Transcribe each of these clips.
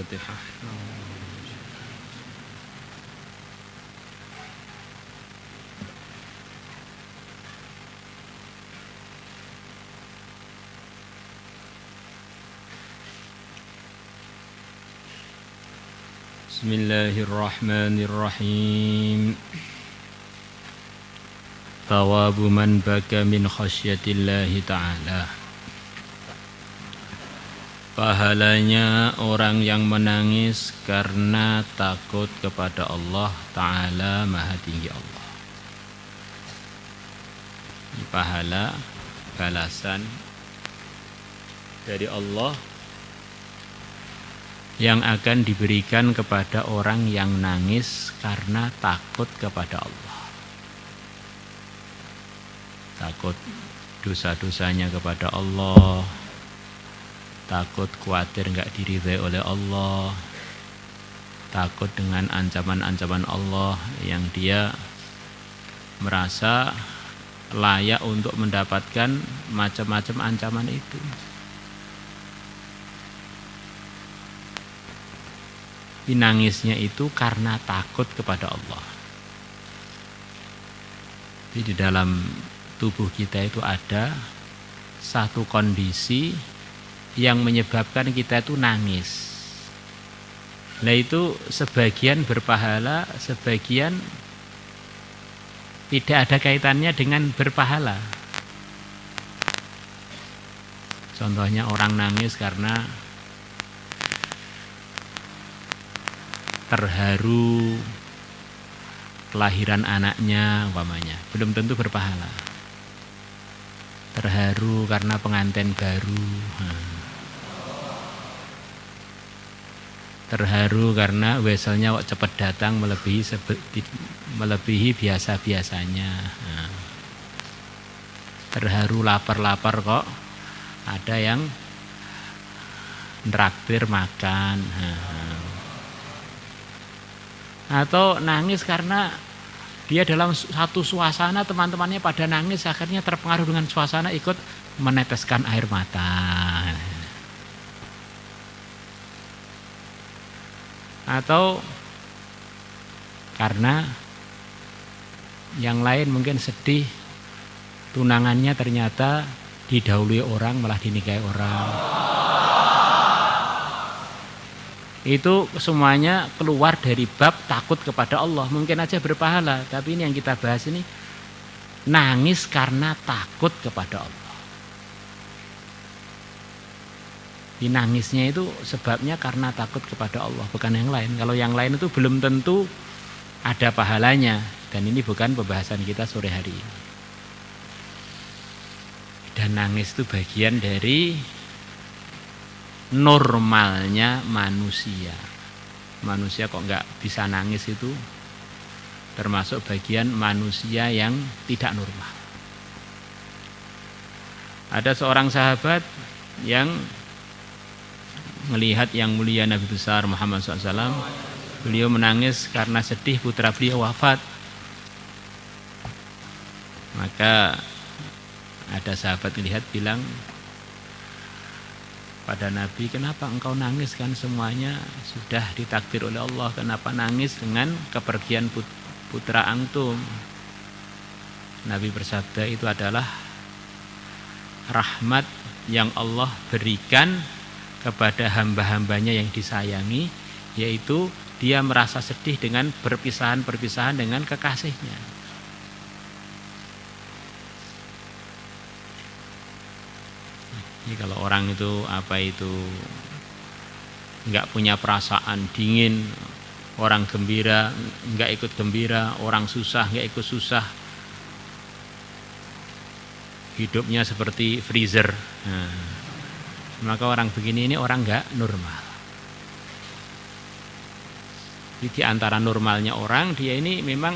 Al-Fatihah. Bismillahirrahmanirrahim. Thawabu man baka min khasyatillahi ta'ala. Pahalanya orang yang menangis karena takut kepada Allah Ta'ala, Maha Tinggi Allah. Ini pahala balasan dari Allah yang akan diberikan kepada orang yang nangis karena takut kepada Allah. Takut dosa-dosanya kepada Allah, takut khawatir enggak diridhai oleh Allah, takut dengan ancaman-ancaman Allah yang dia merasa layak untuk mendapatkan macam-macam ancaman itu. Nangisnya itu karena takut kepada Allah. Jadi di dalam tubuh kita itu ada satu kondisi yang menyebabkan kita itu nangis. Nah itu sebagian berpahala, sebagian tidak ada kaitannya dengan berpahala. Contohnya orang nangis karena terharu kelahiran anaknya umpamanya, belum tentu berpahala. Terharu karena pengantin baru, terharu karena weselnya kok cepat datang melebihi biasa-biasanya. Terharu lapar-lapar kok ada yang nraktir makan. Atau nangis karena dia dalam satu suasana teman-temannya pada nangis, akhirnya terpengaruh dengan suasana ikut meneteskan air mata. Atau karena yang lain mungkin sedih, tunangannya ternyata didahului orang malah dinikahi orang. Itu semuanya keluar dari bab takut kepada Allah. Mungkin aja berpahala, tapi ini yang kita bahas ini nangis karena takut kepada Allah. Di nangisnya itu sebabnya karena takut kepada Allah, bukan yang lain. Kalau yang lain itu belum tentu ada pahalanya, dan ini bukan pembahasan kita sore hari ini. Dan nangis itu bagian dari normalnya manusia. Manusia kok nggak bisa nangis itu termasuk bagian manusia yang tidak normal. Ada seorang sahabat yang melihat yang mulia Nabi besar Muhammad SAW. Beliau menangis karena sedih putra beliau wafat. Maka ada sahabat melihat bilang pada Nabi, kenapa engkau nangis, kan semuanya sudah ditakdir oleh Allah, kenapa nangis dengan kepergian putra antum? Nabi bersabda, itu adalah rahmat yang Allah berikan kepada hamba-hambanya yang disayangi, yaitu dia merasa sedih dengan perpisahan-perpisahan dengan kekasihnya. Jadi kalau orang itu nggak punya perasaan dingin, orang gembira nggak ikut gembira, orang susah nggak ikut susah, hidupnya seperti freezer. Maka orang begini ini orang nggak normal. Jadi di antara normalnya orang, dia ini memang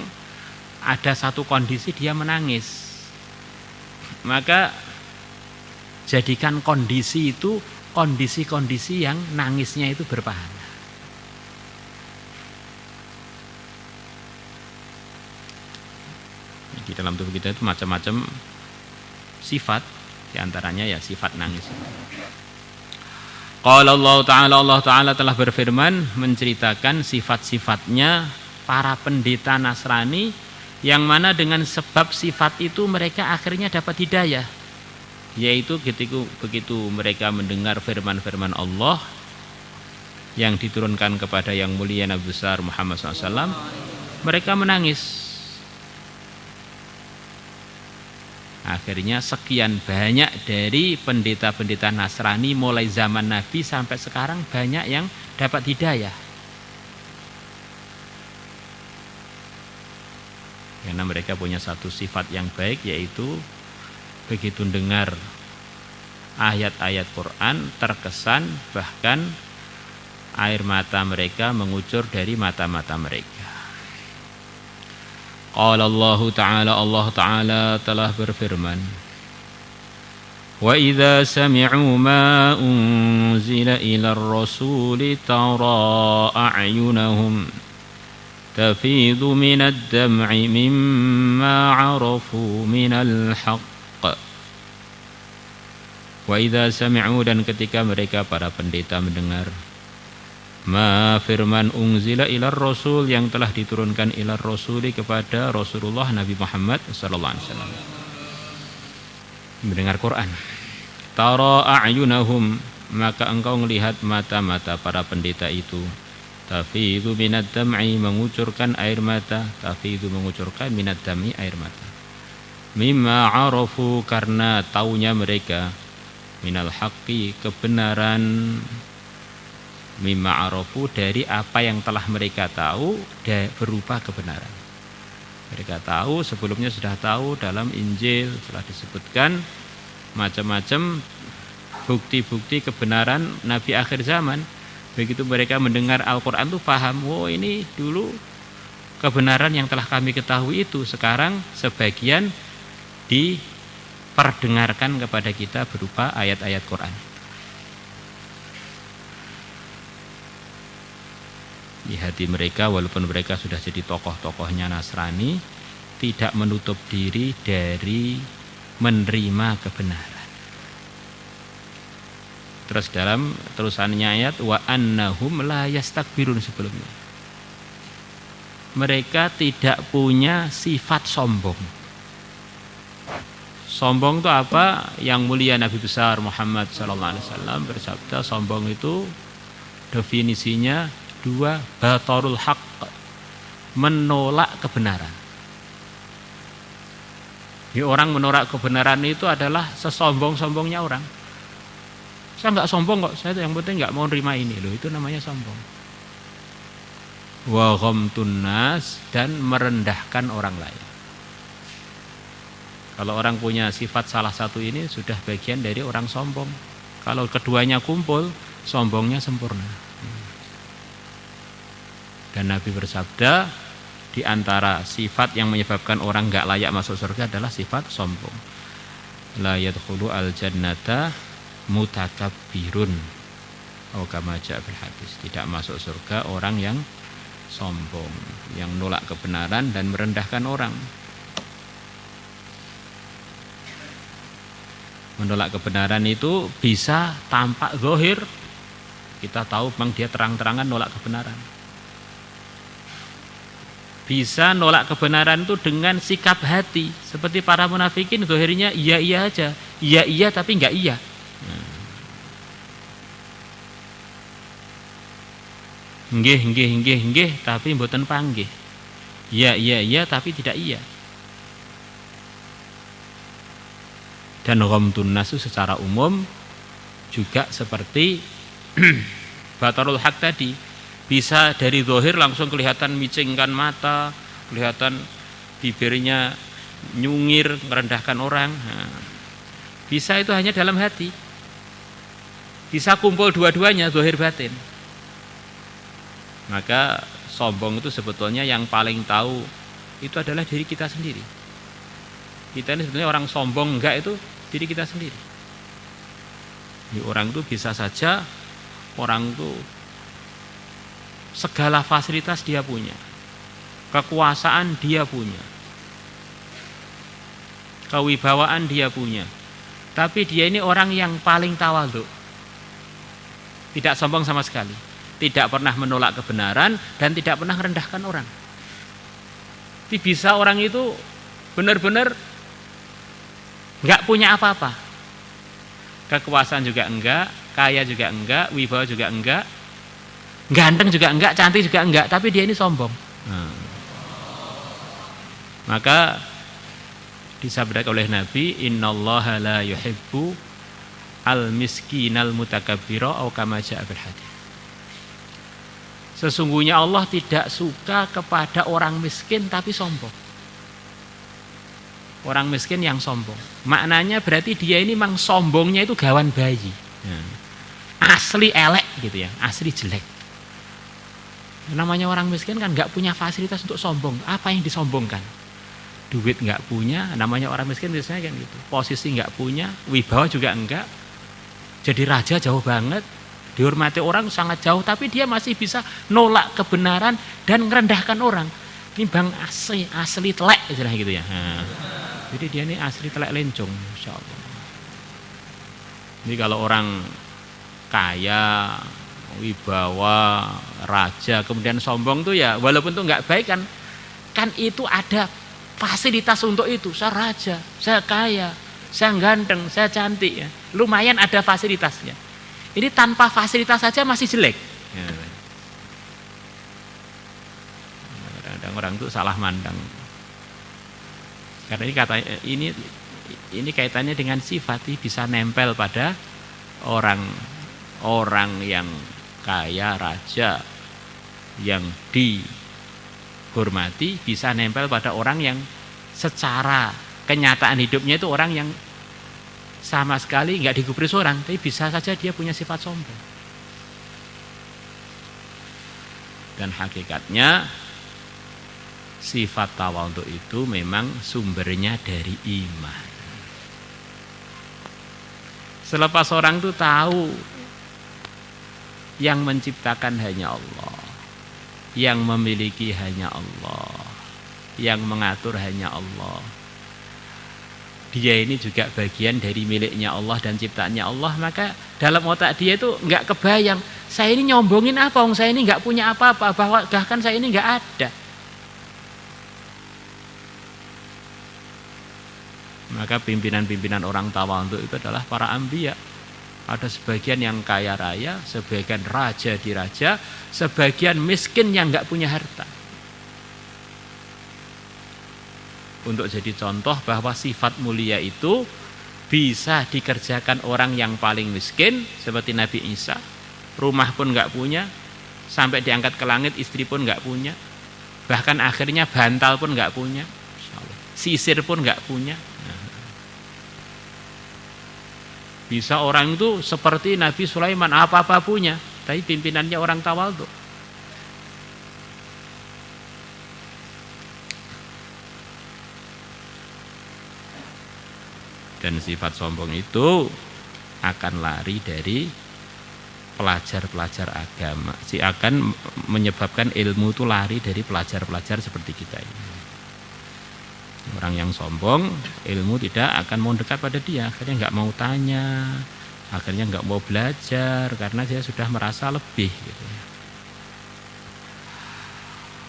ada satu kondisi dia menangis. Maka jadikan kondisi itu kondisi-kondisi yang nangisnya itu berpahala. Di dalam tubuh kita itu macam-macam sifat, diantaranya ya sifat nangis. Qala Allah Ta'ala telah berfirman menceritakan sifat-sifatnya para pendeta Nasrani yang mana dengan sebab sifat itu mereka akhirnya dapat hidayah, yaitu begitu mereka mendengar firman-firman Allah yang diturunkan kepada yang mulia Nabi besar Muhammad SAW, mereka menangis. Akhirnya sekian banyak dari pendeta-pendeta Nasrani mulai zaman Nabi sampai sekarang banyak yang dapat hidayah. Karena mereka punya satu sifat yang baik, yaitu begitu dengar ayat-ayat Quran terkesan, bahkan air mata mereka mengucur dari mata-mata mereka. Qala Allah Ta'ala telah berfirman, wa idza sami'u ma unzila ila ar-rasuli tara a'yunahum tafidu minad dam'i mimma 'arafu minal haqq. Wa idza sami'u, dan ketika mereka para pendeta mendengar ma firman unzila ilar rasul yang telah diturunkan ilar rasuli kepada Rasulullah Nabi Muhammad sallallahu alaihi wasallam, mendengar Quran, tara a'yunahum, maka engkau melihat mata-mata para pendeta itu, tafidu minad dam'i, mengucurkan air mata, tafidu mengucurkan minad dam'i, air mata, mimma arafu, karena taunya mereka, minal haqqi, kebenaran, mimma arafu, dari apa yang telah mereka tahu berupa kebenaran. Mereka tahu, sebelumnya sudah tahu, dalam Injil telah disebutkan macam-macam bukti-bukti kebenaran Nabi akhir zaman. Begitu mereka mendengar Al-Quran itu paham, oh ini dulu kebenaran yang telah kami ketahui itu sekarang sebagian diperdengarkan kepada kita berupa ayat-ayat Quran. Di hati mereka, walaupun mereka sudah jadi tokoh-tokohnya Nasrani, tidak menutup diri dari menerima kebenaran. Terus dalam terusannya ayat, wa annahum la yastakbirun, sebelumnya mereka tidak punya sifat sombong. Sombong itu apa? Yang mulia Nabi besar Muhammad SAW bersabda, sombong itu definisinya dua, batarul haqq, menolak kebenaran. Ya, orang menolak kebenaran itu adalah sesombong-sombongnya orang. Saya nggak sombong kok, saya yang penting nggak mau nerima ini loh, itu namanya sombong. Wa ghamtun nas, dan merendahkan orang lain. Kalau orang punya sifat salah satu ini sudah bagian dari orang sombong. Kalau keduanya kumpul, sombongnya sempurna. Dan Nabi bersabda, di antara sifat yang menyebabkan orang enggak layak masuk surga adalah sifat sombong. La yadkhulu al-jannata mutakabbirun, atau kama ja'a bil hadis. Tidak masuk surga orang yang sombong, yang nolak kebenaran dan merendahkan orang. Menolak kebenaran itu bisa tampak zahir. Kita tahu memang dia terang-terangan nolak kebenaran. Bisa nolak kebenaran itu dengan sikap hati, seperti para munafikin, zahirnya iya aja, iya tapi enggak iya. Nggih tapi mboten panggih. Iya tapi tidak iya. Dan ghamtun nasu secara umum juga seperti batarul haq tadi. Bisa dari zahir langsung kelihatan micingkan mata, kelihatan bibirnya nyungir, merendahkan orang. Bisa itu hanya dalam hati. Bisa kumpul dua-duanya, zahir batin. Maka sombong itu sebetulnya yang paling tahu itu adalah diri kita sendiri. Kita ini sebenarnya orang sombong enggak, itu diri kita sendiri. Ini orang itu bisa saja, orang itu segala fasilitas dia punya, kekuasaan dia punya, kewibawaan dia punya, tapi dia ini orang yang paling tawadhu. Tidak sombong sama sekali. Tidak pernah menolak kebenaran dan tidak pernah merendahkan orang. Jadi bisa orang itu benar-benar enggak punya apa-apa. Kekuasaan juga enggak, kaya juga enggak, wibawa juga enggak, ganteng juga enggak, cantik juga enggak, tapi dia ini sombong. Maka disabdakan oleh Nabi, innallaha la yuhibbu al-miskinal mutakabbira atau kama jaa fil hadits. Sesungguhnya Allah tidak suka kepada orang miskin tapi sombong. Orang miskin yang sombong. Maknanya berarti dia ini memang sombongnya itu gawan bayi. Asli elek gitu ya, asli jelek. Namanya orang miskin kan nggak punya fasilitas untuk sombong. Apa yang disombongkan? Duit nggak punya, namanya orang miskin biasanya kan gitu. Posisi nggak punya, wibawa juga enggak. Jadi raja jauh banget, dihormati orang sangat jauh, tapi dia masih bisa nolak kebenaran dan merendahkan orang. Ini bang asli telek istilah gitu ya. Jadi dia ini asli telek lencong, insya Allah. Jadi kalau orang kaya, wibawa, raja, kemudian sombong tuh ya, walaupun tuh nggak baik kan itu ada fasilitas untuk itu. Saya raja, saya kaya, saya ganteng, saya cantik ya. Lumayan ada fasilitasnya. Ini tanpa fasilitas saja masih jelek. Kadang-kadang orang itu salah mandang. Karena ini katanya ini kaitannya dengan sifat, bisa nempel pada orang yang kaya, raja, yang dihormati, bisa nempel pada orang yang secara kenyataan hidupnya itu orang yang sama sekali nggak digubris orang, tapi bisa saja dia punya sifat sombong. Dan hakikatnya sifat tawadhu itu memang sumbernya dari iman. Selepas orang itu tahu yang menciptakan hanya Allah, yang memiliki hanya Allah, yang mengatur hanya Allah, dia ini juga bagian dari miliknya Allah dan ciptaannya Allah, maka dalam otak dia itu nggak kebayang, saya ini nyombongin apa, saya ini nggak punya apa-apa, bahkan saya ini nggak ada. Maka pimpinan-pimpinan orang tawadhu itu adalah para anbiya. Ada sebagian yang kaya raya, sebagian raja di raja, sebagian miskin yang nggak punya harta. Untuk jadi contoh bahwa sifat mulia itu bisa dikerjakan orang yang paling miskin seperti Nabi Isa. Rumah pun nggak punya, sampai diangkat ke langit istri pun nggak punya, bahkan akhirnya bantal pun nggak punya, sisir pun nggak punya. Bisa orang itu seperti Nabi Sulaiman, apa-apa punya, tapi pimpinannya orang tawadhu. Dan sifat sombong itu akan lari dari pelajar-pelajar agama. Akan menyebabkan ilmu itu lari dari pelajar-pelajar seperti kita ini. Orang yang sombong, ilmu tidak akan mau dekat pada dia. Akhirnya nggak mau tanya, akhirnya nggak mau belajar, karena dia sudah merasa lebih gitu.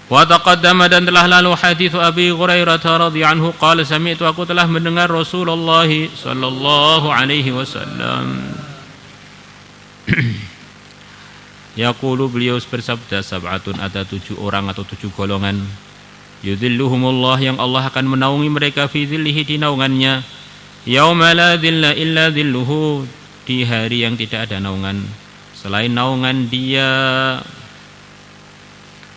Wa taqaddama, dan telah lalu hadits Abi Hurairah radhiyallahu anhu qala sami'tu, aku telah mendengar Rasulullah sallallahu alaihi wasallam yaqulu, beliau bersabda, sab'atun, ada 7 orang atau 7 golongan, yudhilluhumullah, yang Allah akan menaungi mereka, fi dhillihi, di naungannya, yauma la dhilla illa dhilluhu, di hari yang tidak ada naungan selain naungan dia.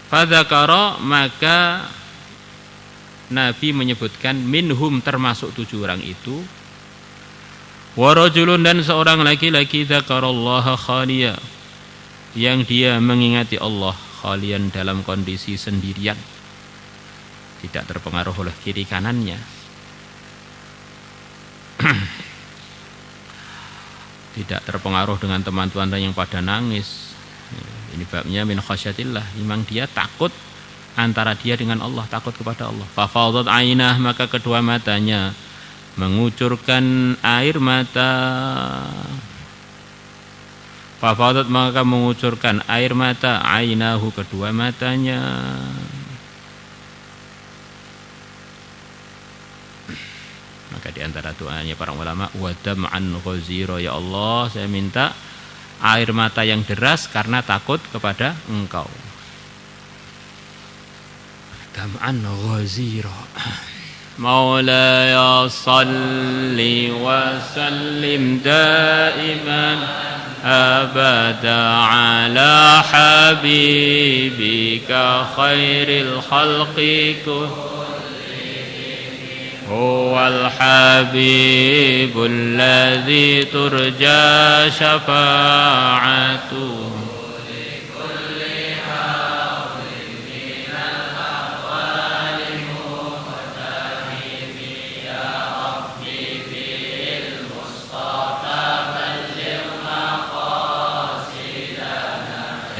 Fadzakara, maka Nabi menyebutkan minhum, termasuk 7 orang itu, wa rajulun, dan seorang laki-laki, dzakarallaha khaliya, yang dia mengingati Allah khalian, dalam kondisi sendirian, tidak terpengaruh oleh kiri kanannya, tidak terpengaruh dengan teman-teman yang pada nangis. Ini babnya min khasyatillah, memang dia takut antara dia dengan Allah, takut kepada Allah. Fa fadat ainah, maka kedua matanya mengucurkan air mata. Fafadat maka mengucurkan air mata, ainahu kedua matanya. Maka di antara doanya para ulama, wadam'an ghazira, ya Allah saya minta air mata yang deras karena takut kepada Engkau. Dam'an ghazira. Maulaya salli wa sallim daiman abada ala habibika khairil khalqi huwal habibul ladzi turja syafa'atuhu.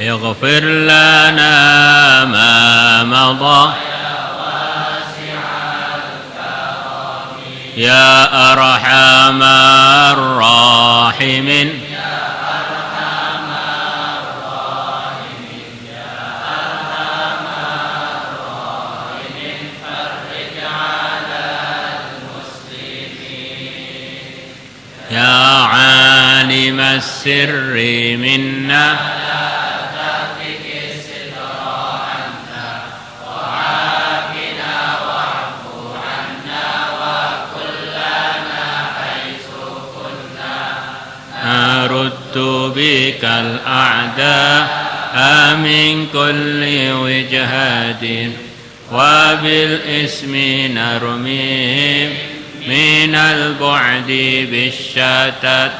اغفر لنا ما مضى يا أرحم الراحمين يا عالم السر منا أرد بك الأعداء من كل وجهة وبالاسم نرميهم من البعد بالشتات